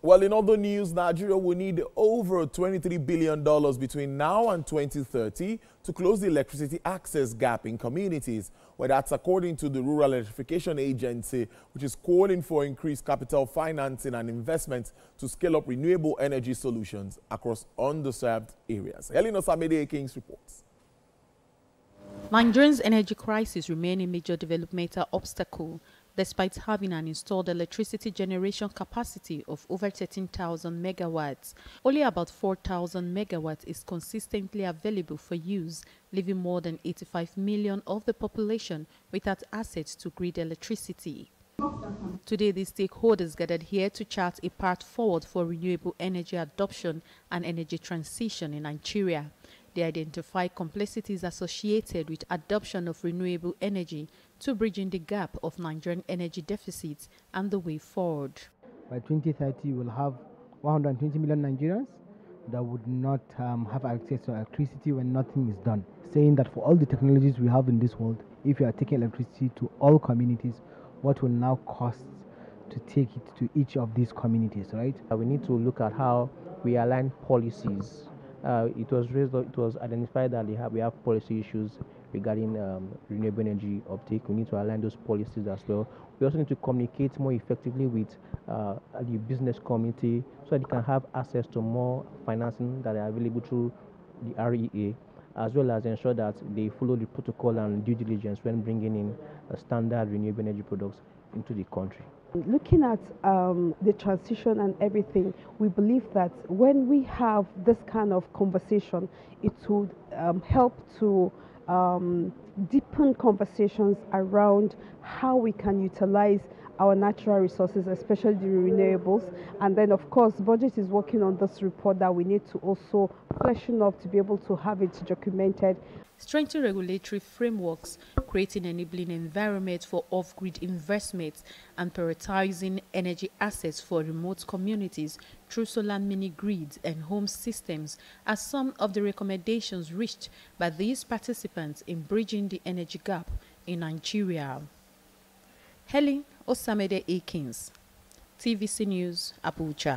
Well, in other news, Nigeria will need over $23 billion between now and 2030 to close the electricity access gap in communities. Well, that's according to the Rural Electrification Agency, which is calling for increased capital financing and investment to scale up renewable energy solutions across underserved areas. Helen Osamide Kings reports. Nigeria's energy crisis remains a major developmental obstacle. Despite having an installed electricity generation capacity of over 13,000 megawatts, only about 4,000 megawatts is consistently available for use, leaving more than 85 million of the population without access to grid electricity. Today, the stakeholders gathered here to chart a path forward for renewable energy adoption and energy transition in Nigeria. They identify complexities associated with adoption of renewable energy to bridging the gap of Nigerian energy deficits and the way forward. By 2030, we'll have 120 million Nigerians that would not have access to electricity when nothing is done. Saying that for all the technologies we have in this world, if you are taking electricity to all communities, what will now cost to take it to each of these communities, right? We need to look at how we align policies. It was identified that we have policy issues regarding renewable energy uptake. We need to align those policies as well. We also need to communicate more effectively with the business community so that they can have access to more financing that are available through the REA, as well as ensure that they follow the protocol and due diligence when bringing in standard renewable energy products into the country. Looking at the transition and everything, we believe that when we have this kind of conversation, it would help to deepen conversations around how we can utilize our natural resources, especially the renewables. And then, of course, Budget is working on this report that we need to also freshen up to be able to have it documented. Strengthening regulatory frameworks, creating enabling environment for off-grid investments, and prioritizing energy assets for remote communities through solar mini-grids and home systems are some of the recommendations reached by these participants in bridging the energy gap in Nigeria. Helen Osamide Akins, TVC News, Abuja.